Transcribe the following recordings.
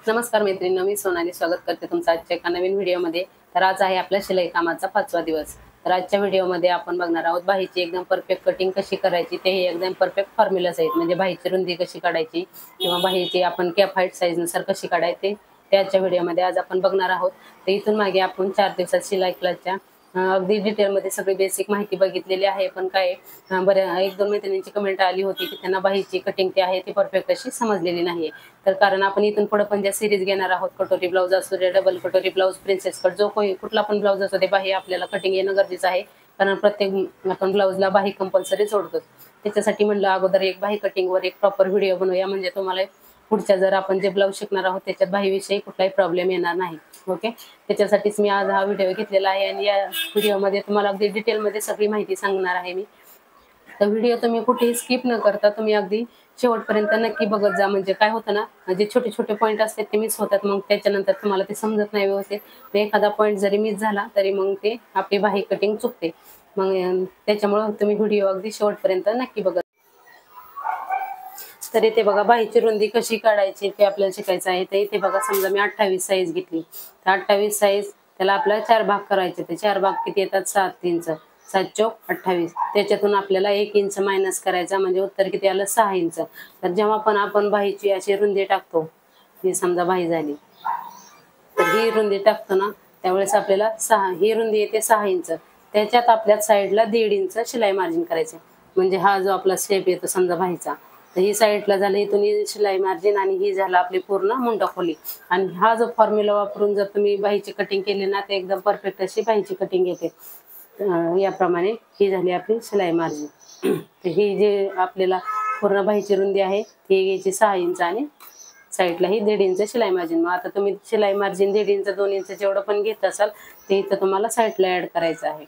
नमस्कार मैत्रिणींनो, मी सोनाली स्वागत करते तुमचं आजच्या एका नवीन व्हिडिओमध्ये। तर आज आहे आपल्या शिलाई कामाचा 5वा दिवस। तर आजच्या व्हिडिओमध्ये आपण बघणार आहोत बाहीची एकदम परफेक्ट कटिंग कशी करायची, तेही एकदम परफेक्ट फॉर्म्युला सहित। म्हणजे बाहीची रुंदी कशी काढायची किंवा बाहीची आपण कॅप हाईट साईज नुसार कशी काढायची त्याच्या व्हिडिओमध्ये आज आपण बघणार आहोत। तर इथून मागे आपण 4 दिवसात शिलाई क्लासच्या अगदी डिटेलमध्ये सगळी बेसिक माहिती बघितलेली आहे। पण काय बरं एक दोन मैत्रिणींची कमेंट आली होती की त्यांना बाहीची कटिंग ती आहे ती परफेक्ट अशी समजलेली नाही। तर कारण आपण इथून पुढे पण ज्या सिरीज घेणार आहोत, कटोरी ब्लाउज असू दे, डबल कटोरी ब्लाउज, प्रिन्सेस कट, जो कोणी कुठला पण ब्लाउज असू दे, बाही आपल्याला कटिंग येणं गरजेचं आहे। कारण प्रत्येक आपण ब्लाउजला बाही कंपल्सरी जोडतो। त्याच्यासाठी म्हणलं अगोदर एक बाही कटिंगवर एक प्रॉपर व्हिडिओ बनवूया, म्हणजे तुम्हाला पुढच्या जर आपण जे ब्लाउज शिकणार आहोत त्याच्यात बाहीविषयी कुठलाही प्रॉब्लेम येणार नाही। ओके, त्याच्यासाठीच मी आज हा व्हिडिओ घेतलेला आहे आणि या व्हिडिओमध्ये तुम्हाला अगदी डिटेलमध्ये सगळी माहिती सांगणार आहे मी। तर व्हिडिओ तुम्ही कुठेही स्किप न करता तुम्ही अगदी शेवटपर्यंत नक्की बघत जा। म्हणजे काय होतं ना, जे छोटे छोटे पॉईंट असतात ते मिस होतात, मग त्याच्यानंतर तुम्हाला ते समजत नाही व्यवस्थित। तर एखादा पॉईंट जरी मिस झाला तरी मग ते आपली बाही कटिंग चुकते। मग त्याच्यामुळे तुम्ही व्हिडिओ अगदी शेवटपर्यंत नक्की बघत। तर इथे बघा बाहीची रुंदी कशी काढायची ते आपल्याला शिकायचं आहे। तर इथे बघा समजा मी 28 साईज घेतली, तर 28 साईज त्याला आपल्याला 4 भाग करायचे। ते 4 भाग किती येतात? 7 इंच, 7 चौक 28। त्याच्यातून आपल्याला 1 इंच मायनस करायचा, म्हणजे उत्तर किती आलं? 6 इंच। तर जेव्हा पण आपण बाहीची अशी रुंदी टाकतो, ही समजा बाही झाली, तर ही रुंदी टाकतो ना त्यावेळेस आपल्याला ही रुंदी येते 6 इंच। त्याच्यात आपल्या साईडला 1.5 इंच शिलाई मार्जिन करायचे। म्हणजे हा जो आपला शेप येतो समजा बाहीचा, तर ही साईडला झालं इथून शिलाई मार्जिन, आणि ही झालं आपली पूर्ण मुंडा खोली। आणि हा जो फॉर्म्युला वापरून जर तुम्ही बाहीची कटिंग केली ना तर एकदम परफेक्ट अशी बाहीची कटिंग येते। याप्रमाणे ही झाली आपली शिलाई मार्जिन। तर ही जे आपल्याला पूर्ण बाहीची रुंदी आहे ती घ्यायची 6 इंच आणि साईडला ही 1.5 इंच शिलाई मार्जिन। मग आता तुम्ही शिलाई मार्जिन 1.5 इंच 2 इंच जेवढं पण घेत असाल ते इथं तुम्हाला साईडला ऍड करायचं आहे।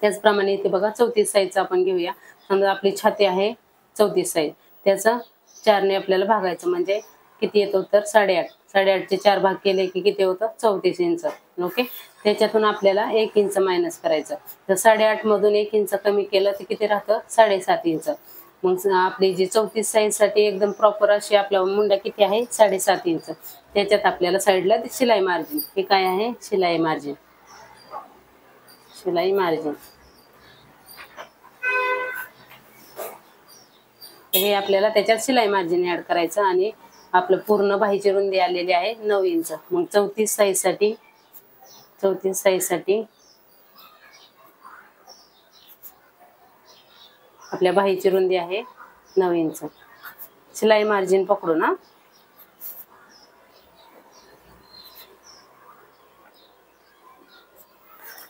त्याचप्रमाणे इथे बघा 34 साईजचा आपण घेऊया। समजा आपली छाती आहे 34 साईज, त्याचा 4 ने आपल्याला भागायचं, म्हणजे किती येतो? तर 8.5। 8.5 चे 4 भाग केले की किती होतं? 34 इंच। ओके, त्याच्यातून आपल्याला 1 इंच मायनस करायचं। तर 8.5 मधून 1 इंच कमी केलं तर किती राहतं? 7.5 इंच। मग आपली जी 34 साईज साठी एकदम प्रॉपर अशी आपला मुंडा किती आहे? 7.5 इंच। त्याच्यात आपल्याला साईडला शिलाई मार्जिन, हे काय आहे? शिलाई मार्जिन, शिलाई मार्जिन। हे आपल्याला त्याच्यात शिलाई मार्जिन ऍड करायचं, आणि आपलं पूर्ण बाहीची रुंदी आलेली आहे 9 इंच। मग 34 साईज साठी आपल्या बाहीची रुंदी आहे 9 इंच। शिलाई मार्जिन पकडू ना।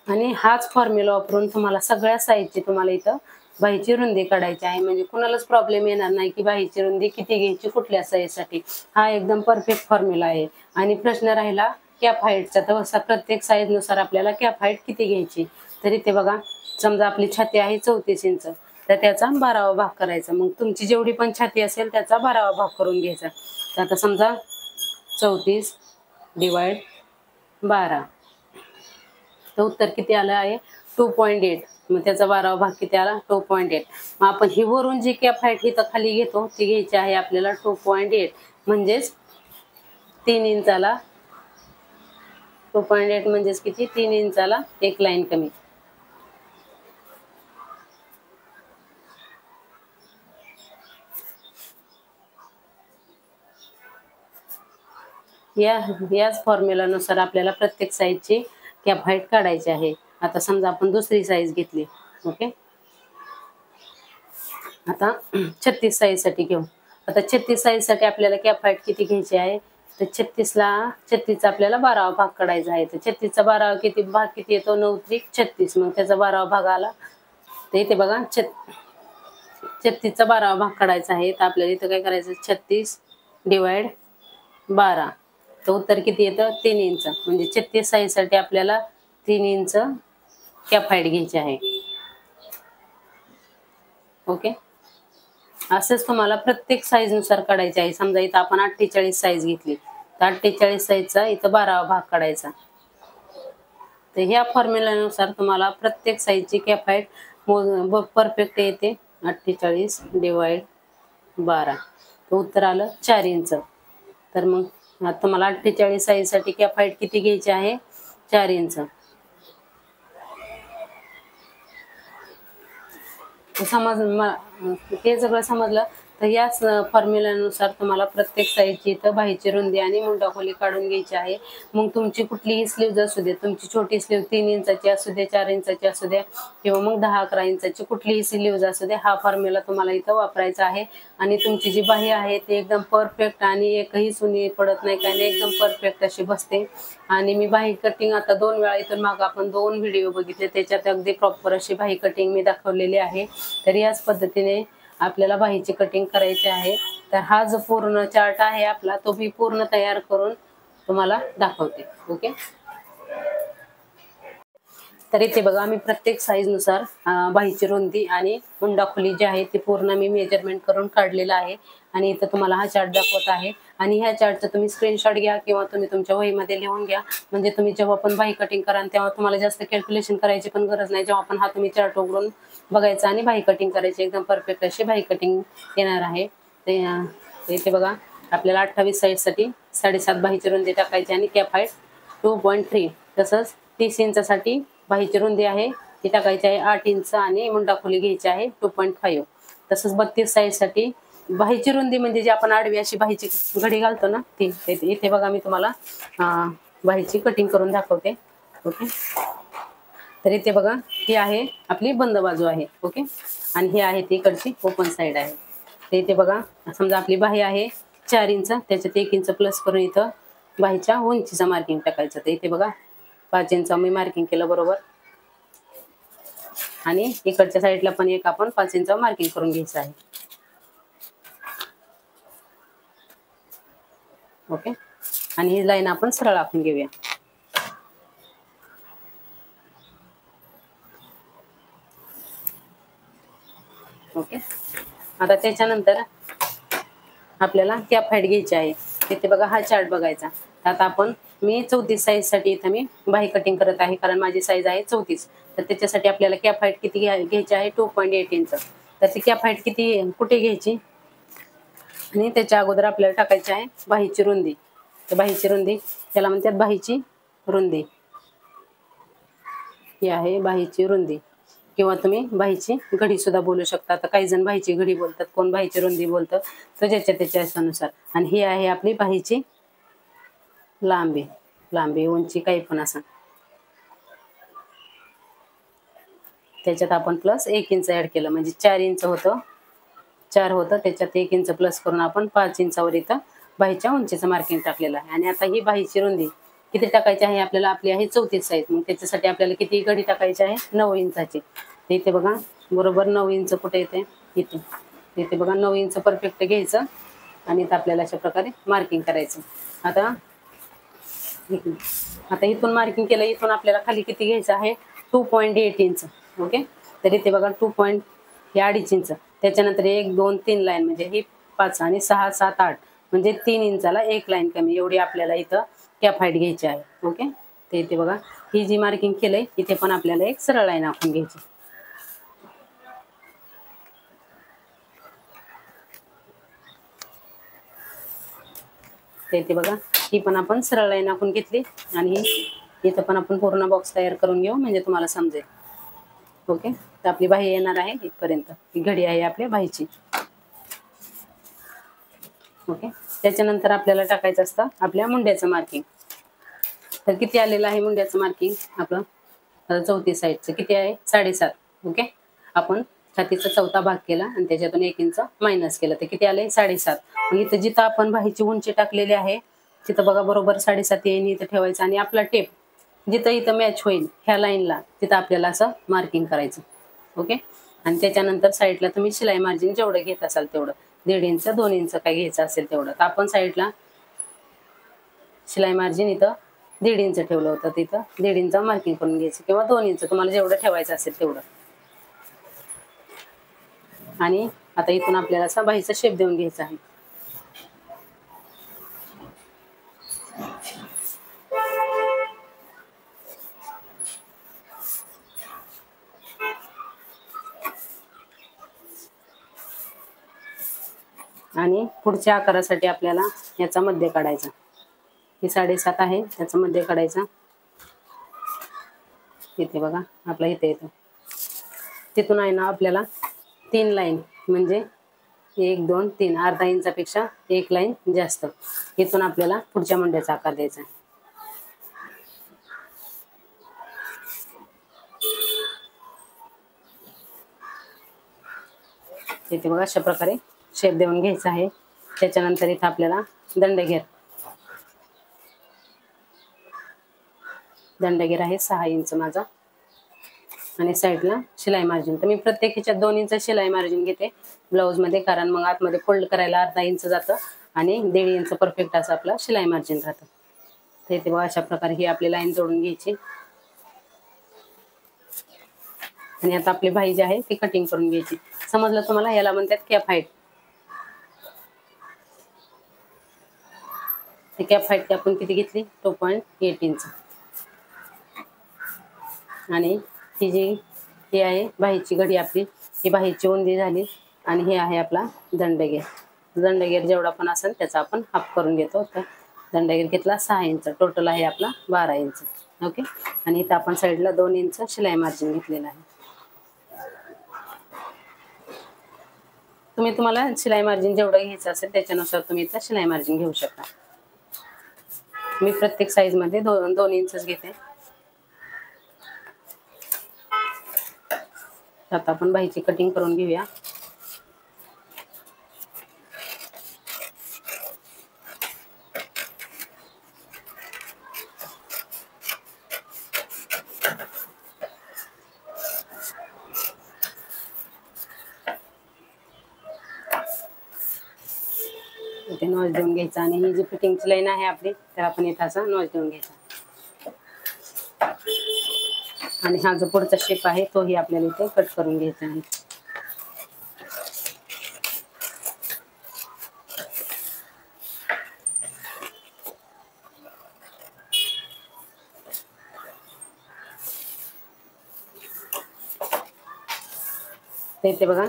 आणि हाच फॉर्म्युला वापरून तुम्हाला सगळ्या साईजची तुम्हाला इथं बाहीची रुंदी काढायची आहे। म्हणजे कुणालाच प्रॉब्लेम येणार नाही की बाहीची रुंदी किती घ्यायची कुठल्या साईजसाठी। हा एकदम परफेक्ट फॉर्म्युला आहे। आणि प्रश्न राहिला कॅप हाईटचा, तर प्रत्येक साईज नुसार आपल्याला कॅप हाईट किती घ्यायची। तर इथे बघा समजा आपली छाती आहे 34 इंच, तर त्याचा 12वा भाग करायचा। मग तुमची जेवढी पण छाती असेल त्याचा 12वा भाग करून घ्यायचा। तर आता समजा 34 डिवाइड 12, तर उत्तर किती आलं आहे? 2.8। मग त्याचा 12वा भाग किती आला? 2.8। मग आपण ही वरून जी कॅप हाईट इथं खाली घेतो ती घ्यायची आहे आपल्याला 2.8, म्हणजेच 3 इंचाला 2.8 म्हणजेच किती? 3 इंचाला एक लाईन कमी। याच फॉर्म्युलानुसार आपल्याला प्रत्येक साईजची कॅप हाईट काढायची आहे। आता समजा आपण दुसरी साईज घेतली। ओके, आता 36 साईज साठी घेऊ। आता 36 साईज साठी आपल्याला कॅप हाईट किती घ्यायची आहे? तर 36चा आपल्याला 12वा भाग काढायचा आहे। तर 36चा 12वा किती भाग किती येतो? 9 त्रिक 36। मग त्याचा 12वा भाग आला, तर इथे बघा 36चा 12वा भाग काढायचा आहे। तर आपल्याला इथं काय करायचं? 36 डिवाइड 12, तर उत्तर किती येतं? 3 इंच। म्हणजे 36 साईज साठी आपल्याला 3 इंच कॅप हाईट घ्यायची आहे। ओके, असंच तुम्हाला प्रत्येक साईज नुसार काढायचे आहे। समजा इथं आपण 48 साईज घेतली, तर 48 साईजचा इथं 12वा भाग काढायचा। तर ह्या फॉर्म्युलानुसार तुम्हाला प्रत्येक साईजची कॅप हाईट परफेक्ट येते। 48 डिवाइड 12, तर उत्तर आलं 4 इंच। तर मग आता मला 48 साईज साठी कॅप हाईट किती घ्यायची आहे? 4 इंच. हे सगळं समजलं तर याच फॉर्म्युल्यानुसार तुम्हाला प्रत्येक साईजची इथं बाहीची रुंदी आणि मुंडा खोली काढून घ्यायची आहे. मग तुमची कुठलीही स्लीव्ह असू दे, तुमची छोटी स्लीव्ह 3 इंचाची असू दे, 4 इंचाची असू दे किंवा मग 10-11 इंचाची कुठलीही स्लीव्ह असू दे, हा फॉर्म्युला तुम्हाला इथं वापरायचा आहे. आणि तुमची जी बाही आहे ती एकदम परफेक्ट आणि एकही सुनी पडत नाही, काही नाही, एकदम परफेक्ट अशी बसते. आणि मी बाही कटिंग आता 2 वेळा इथून मागं आपण 2 व्हिडिओ बघितले, त्याच्यात अगदी प्रॉपर अशी बाही कटिंग मी दाखवलेली आहे. तर याच पद्धतीने आपल्याला बाहीची कटिंग करायची आहे. तर हा जो पूर्ण चार्ट आहे आपला, तो मी पूर्ण तयार करून तुम्हाला दाखवते. ओके. तर इथे बघा मी प्रत्येक साईज नुसार बाहीची रुंदी आणि मुंडा खोली जी आहे ती पूर्ण मी मेजरमेंट करून काढलेला आहे. आणि इथं तुम्हाला हा चार्ट दाखवत आहे. आणि ह्या चार्टचा तुम्ही स्क्रीनशॉट घ्या किंवा तुम्ही तुमच्या वहीमध्ये लिहून घ्या. म्हणजे तुम्ही जेव्हा पण बाही कटिंग कराल तेव्हा तुम्हाला जास्त कॅल्क्युलेशन करायची पण गरज नाही. जेव्हा पण हा तुम्ही चार्ट उघडून बघायचा आणि बाही कटिंग करायची, एकदम परफेक्ट अशी बाही कटिंग येणार आहे. ते इथे बघा आपल्याला 28 साईजसाठी 7.5 बाहीची रुंदी टाकायची आणि कॅप हाईट 2.3. तसंच 30 इंचासाठी बाहीची रुंदी आहे ती टाकायची आहे 8 इंच आणि मुंडा खोली घ्यायची आहे 2.5. तसंच 32 साईजसाठी बाहीची रुंदी म्हणजे जी आपण आडवी अशी बाहीची घडी घालतो ना ती. इथे बघा मी तुम्हाला बाहीची कटिंग करून दाखवते. ओके. तर इथे बघा ही आहे आपली बंद बाजू आहे. ओके. आणि ही आहे ती इकडची ओपन साईड आहे. तर इथे बघा समजा आपली बाही आहे 4 इंच, त्याच्यात 1 इंच प्लस करून इथं बाहीच्या उंचीचं मार्किंग टाकायचं. तर इथे बघा 5 इंच मी मार्किंग केलं बरोबर. आणि इकडच्या साईडला पण एक आपण 5 इंच मार्किंग करून घ्यायचं आहे. ओके. आणि ही लाईन आपण सरळ आखून घेऊया. ओके. आता त्याच्यानंतर आपल्याला कॅप हाईट घ्यायची आहे. इथे बघा हा चार्ट बघायचा. आता आपण मी 34 साईजसाठी इथं मी बाही कटिंग करत आहे, कारण माझी साईज आहे 34. तर त्याच्यासाठी आपल्याला कॅप हाईट किती घ्यायची आहे? 2.8 इंच. तर ती कॅप हाईट किती कुठे घ्यायची? आणि त्याच्या अगोदर आपल्याला टाकायची आहे बाहीची रुंदी. तर बाहीची रुंदी त्याला म्हणतात बाहीची रुंदी. ही आहे बाहीची रुंदी किंवा तुम्ही बाहीची घडी सुद्धा बोलू शकता. आता काही जण बाहीची घडी बोलतात, कोण बाहीची रुंदी बोलतं, तर ज्याच्या त्याच्यानुसार. आणि ही आहे आपली बाहीची लांबी उंची काही पण असं. त्याच्यात आपण प्लस 1 इंच ऍड केलं म्हणजे 4 इंच होतं. 4 होतं, त्याच्यात 1 इंच प्लस करून आपण 5 इंचावर इथं बाहीच्या उंचीचं मार्किंग टाकलेलं आहे. आणि आता ही बाहीची रुंदी किती टाकायची आहे आपल्याला? आपली आहे 34 साईज. मग त्याच्यासाठी आपल्याला किती घडी टाकायची आहे? 9 इंचाची. इथे बघा बरोबर 9 इंच कुठे येते? इथे बघा 9 इंच परफेक्ट घ्यायचं आणि इथं आपल्याला अशा प्रकारे मार्किंग करायचं. आता इथून मार्किंग केलं, इथून आपल्याला खाली किती घ्यायचं आहे? 2.8 इंच. ओके. तर इथे बघा 2.2.5 इंच. त्याच्यानंतर 1 2 3 लाईन म्हणजे ही 5 आणि 6 7 8 म्हणजे 3 इंचाला 1 लाईन कमी, एवढी आपल्याला इथं कॅप हाईट घ्यायची आहे. ओके. तर इथे बघा ही जी मार्किंग केलंय इथे पण आपल्याला एक सरळ लाईन आखून घ्यायची. तर इथे बघा ही पण आपण सरळ लाईन आखून घेतली आणि इथं पण आपण पूर्ण बॉक्स तयार करून घेऊ म्हणजे तुम्हाला समजेल. ओके. तर आपली बाही येणार आहे इथपर्यंत. ही घडी आहे आपल्या बाहीची. ओके. त्याच्यानंतर आपल्याला टाकायचं असतं आपल्या मुंड्याचं मार्किंग. तर किती आलेलं आहे मुंड्याचं मार्किंग आपलं? 34 साईजचं किती आहे? 7.5. ओके. आपण छातीचा चौथा भाग केला आणि त्याच्यातून 1 इंच मायनस केलं, तर किती आले? 7.5. मग इथं जिथं आपण बाहीची उंची टाकलेली आहे तिथं बघा बरोबर 7.5 येईन इथं ठेवायचं आणि आपला टेप जिथं इथं मॅच होईल ह्या लाईनला तिथं आपल्याला असं मार्किंग करायचं. ओके. आणि त्याच्यानंतर साईडला तुम्ही शिलाई मार्जिन जेवढं घेत असाल तेवढं 1.5 इंच 2 इंच काय घ्यायचं असेल तेवढं. तर आपण साईडला शिलाई मार्जिन इथं 1.5 इंच ठेवलं होतं, तिथं 1.5 इंच मार्किंग करून घ्यायचं किंवा 2 इंच तुम्हाला जेवढं ठेवायचं असेल तेवढं. आणि आता इथून आपल्याला असा बाहीचा शेप देऊन घ्यायचा आहे. आणि पुढच्या आकारासाठी आपल्याला याचा मध्य काढायचा. ही 7.5 आहे, त्याचा मध्ये काढायचा. इथे बघा आपला इथे येतो. तिथून आहे ना आपल्याला 3 लाईन म्हणजे 1 2 3 अर्धा इंचापेक्षा 1 लाईन जास्त इथून आपल्याला पुढच्या मुंड्याचा आकार द्यायचा. इथे बघा अशा प्रकारे शेप देऊन घ्यायचा आहे. त्याच्यानंतर इथे आपल्याला दंडघेर आहे 6 इंच माझा आणि साईडला शिलाई मार्जिन. तर मी प्रत्येक ह्याच्यात 2 इंच शिलाई मार्जिन घेते ब्लाऊज मध्ये, कारण मग आतमध्ये फोल्ड करायला अर्धा इंच जातं आणि 1.5 इंच परफेक्ट असं आपलं शिलाई मार्जिन राहतं. तर इथे बघा अशा प्रकारे ही आपली लाईन जोडून घ्यायची आणि आता आपली बाही जी आहे ती कटिंग करून घ्यायची. समजलं तुम्हाला? याला म्हणतात कॅप हाईट. ती कॅप हाईट आपण किती घेतली? 2.8 इंच. आणि ही जी ही आहे बाहीची घडी आपली, ही बाहीची रुंदी झाली आणि हे आहे आपला दंडघेर. दंडघेर जेवढा पण असेल त्याचा आपण हाफ करून घेतो. तर दंडघेर घेतला 6 इंच, टोटल आहे आपला 12 इंच. ओके. आणि इथं आपण साईडला 2 इंच शिलाई मार्जिन घेतलेलं आहे. तुम्हाला शिलाई मार्जिन जेवढं घ्यायचं असेल त्याच्यानुसार तुम्ही इथं शिलाई मार्जिन घेऊ शकता. मी प्रत्येक साईज मध्ये 2 इंचच घेते. आता आपण बाहीची कटिंग करून घेऊया. इथे नॉच देऊन घ्यायचा आणि ही जी फिटिंगची लाईन आहे आपली तर आपण इथं असा नॉच देऊन घ्यायचा. आणि हा जो पुढचा शेप आहे तोही आपल्याला इथे कट करून घ्यायचा आहे. इथे बघा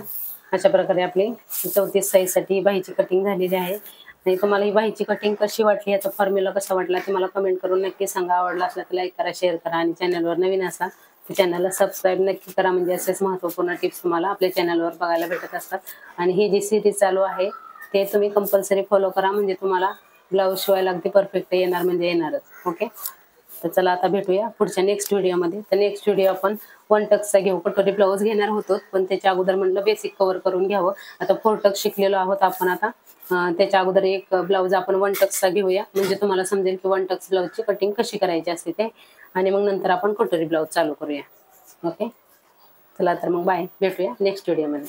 अशा प्रकारे आपली 34 साईज साठी बाहीची कटिंग झालेली आहे. आणि तुम्हाला ही बाहीची कटिंग कशी वाटली, याचा फॉर्म्युला कसा वाटला ते मला कमेंट करून नक्की सांगा. आवडला असला तर लाईक करा, शेअर करा आणि चॅनलवर नवीन असाल तर चॅनलला सबस्क्राईब नक्की करा. म्हणजे असेच महत्त्वपूर्ण टिप्स तुम्हाला आपल्या चॅनलवर बघायला भेटत असतात. आणि ही जी सिरीज चालू आहे ते तुम्ही कंपल्सरी फॉलो करा, म्हणजे तुम्हाला ब्लाऊज शिवायला अगदी परफेक्ट येणार म्हणजे येणारच. ओके. तर चला आता भेटूया पुढच्या नेक्स्ट व्हिडिओमध्ये. तर नेक्स्ट व्हिडिओ आपण 1 टक्सचा घेऊ. कटोरी ब्लाऊज घेणार होतो पण त्याच्या अगोदर म्हणलं बेसिक कव्हर करून घ्यावं. आता 4 टक्स शिकलेलो आहोत आपण आता. त्याच्या अगोदर एक ब्लाऊज आपण 1 टक्सचा घेऊया, म्हणजे तुम्हाला समजेल की 1 टक्स ब्लाऊजची कटिंग कशी करायची असते ते. आणि मग नंतर आपण कटोरी ब्लाऊज चालू करूया. ओके. चला तर मग बाय, भेटूया नेक्स्ट व्हिडिओमध्ये.